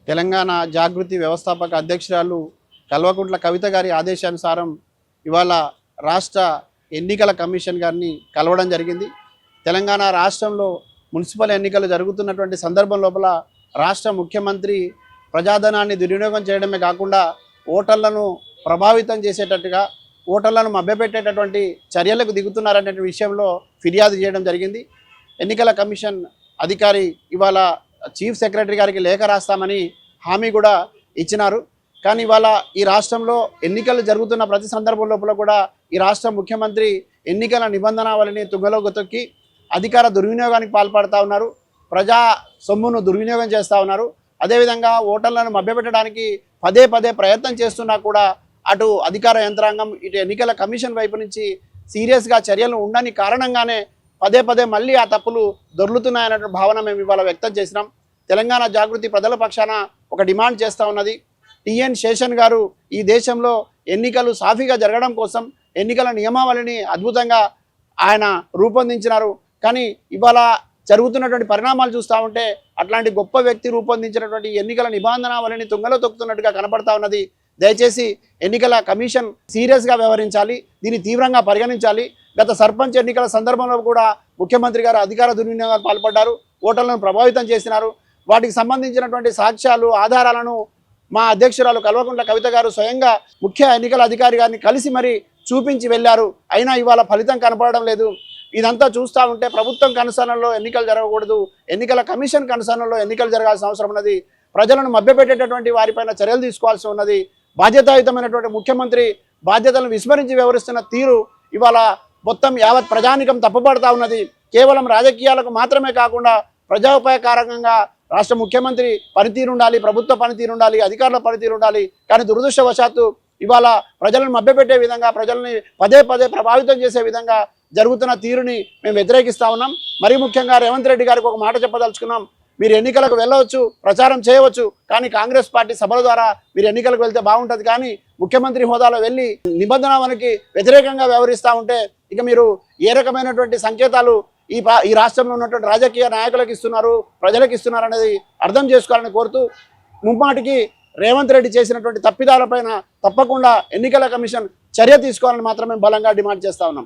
తెలంగాణ జాగృతి వ్యవస్థాపక అధ్యక్షురాలు కల్వకుంట్ల కవిత గారి ఆదేశానుసారం ఇవాళ రాష్ట్ర ఎన్నికల కమిషన్ గారిని కలవడం జరిగింది. తెలంగాణ రాష్ట్రంలో మున్సిపల్ ఎన్నికలు జరుగుతున్నటువంటి సందర్భం లోపల రాష్ట్ర ముఖ్యమంత్రి ప్రజాధనాన్ని దుర్వినియోగం చేయడమే కాకుండా ఓటర్లను ప్రభావితం చేసేటట్టుగా ఓటర్లను మభ్యపెట్టేటటువంటి చర్యలకు దిగుతున్నారనే విషయంలో ఫిర్యాదు చేయడం జరిగింది. ఎన్నికల కమిషన్ అధికారి ఇవాళ చీఫ్ సెక్రటరీ గారికి లేఖ రాస్తామని హామీ కూడా ఇచ్చినారు. కానీ ఇవాళ ఈ రాష్ట్రంలో ఎన్నికలు జరుగుతున్న ప్రతి సందర్భం లోపల కూడా ఈ రాష్ట్ర ముఖ్యమంత్రి ఎన్నికల నిబంధనావళిని తుంగలోకి తొక్కి అధికార దుర్వినియోగానికి పాల్పడుతూ ఉన్నారు. ప్రజా సొమ్మును దుర్వినియోగం చేస్తూ ఉన్నారు. అదేవిధంగా ఓటర్లను మభ్యపెట్టడానికి పదే పదే ప్రయత్నం చేస్తున్నా కూడా అటు అధికార యంత్రాంగం ఇటు ఎన్నికల కమిషన్ వైపు నుంచి సీరియస్గా చర్యలు ఉండని కారణంగానే పదే పదే మళ్ళీ ఆ తప్పులు దొర్లుతున్నాయన్న భావన మేము ఇవాళ వ్యక్తం చేసినాం. తెలంగాణ జాగృతి ప్రజల పక్షాన ఒక డిమాండ్ చేస్తూ ఉన్నది. టిఎన్ శేషన్ గారు ఈ దేశంలో ఎన్నికలు సాఫీగా జరగడం కోసం ఎన్నికల నియమావళిని అద్భుతంగా ఆయన రూపొందించినారు. కానీ ఇవాళ జరుగుతున్నటువంటి పరిణామాలు చూస్తూ ఉంటే అట్లాంటి గొప్ప వ్యక్తి రూపొందించినటువంటి ఎన్నికల నిబంధనావళిని తుంగలో తొక్కుతున్నట్టుగా కనపడతా ఉన్నది. దయచేసి ఎన్నికల కమిషన్ సీరియస్గా వ్యవహరించాలి, దీన్ని తీవ్రంగా పరిగణించాలి. గత సర్పంచ్ ఎన్నికల సందర్భంలో కూడా ముఖ్యమంత్రి గారు అధికార దుర్వినియోగానికి పాల్పడ్డారు, ఓటర్లను ప్రభావితం చేసినారు. వాటికి సంబంధించినటువంటి సాక్ష్యాలు ఆధారాలను మా అధ్యక్షురాలు కల్వకుంట్ల కవిత గారు స్వయంగా ముఖ్య ఎన్నికల అధికారి గారిని కలిసి మరి చూపించి వెళ్ళారు. అయినా ఇవాళ ఫలితం కనపడడం లేదు. ఇదంతా చూస్తూ ఉంటే ప్రభుత్వం కనుసరణలో ఎన్నికలు జరగకూడదు, ఎన్నికల కమిషన్ కనుసరణలో ఎన్నికలు జరగాల్సిన అవసరం ఉన్నది. ప్రజలను మభ్యపెట్టేటటువంటి వారిపైన చర్యలు తీసుకోవాల్సి ఉన్నది. బాధ్యతాయుతమైనటువంటి ముఖ్యమంత్రి బాధ్యతలను విస్మరించి వ్యవహరిస్తున్న తీరు ఇవాళ మొత్తం యావత్ ప్రజానికం తప్పుపడతా ఉన్నది. కేవలం రాజకీయాలకు మాత్రమే కాకుండా ప్రజాఉపయోగకరంగా రాష్ట్ర ముఖ్యమంత్రి పనితీరు ఉండాలి, ప్రభుత్వ పనితీరు ఉండాలి, అధికారుల పనితీరు ఉండాలి. కానీ దురదృష్టవశాత్తు ఇవాళ ప్రజలను మభ్యపెట్టే విధంగా, ప్రజల్ని పదే పదే ప్రభావితం చేసే విధంగా జరుగుతున్న తీరుని మేము వ్యతిరేకిస్తూ ఉన్నాం. మరీ ముఖ్యంగా రేవంత్ రెడ్డి గారికి ఒక మాట చెప్పదలుచుకున్నాం. మీరు ఎన్నికలకు వెళ్ళవచ్చు, ప్రచారం చేయవచ్చు, కానీ కాంగ్రెస్ పార్టీ సభల ద్వారా మీరు ఎన్నికలకు వెళ్తే బాగుంటుంది. కానీ ముఖ్యమంత్రి హోదాలో వెళ్ళి నిబంధనలకి వ్యతిరేకంగా వ్యవహరిస్తూ ఉంటే ఇక మీరు ఏ రకమైనటువంటి సంకేతాలు ఈ రాష్ట్రంలో ఉన్నటువంటి రాజకీయ నాయకులకు ఇస్తున్నారు, ప్రజలకు ఇస్తున్నారు అనేది అర్థం చేసుకోవాలని కోరుతూ ముమ్మాటికి రేవంత్ రెడ్డి చేసినటువంటి తప్పిదాలపైన తప్పకుండా ఎన్నికల కమిషన్ చర్య తీసుకోవాలని మాత్రమే బలంగా డిమాండ్ చేస్తూ ఉన్నాం.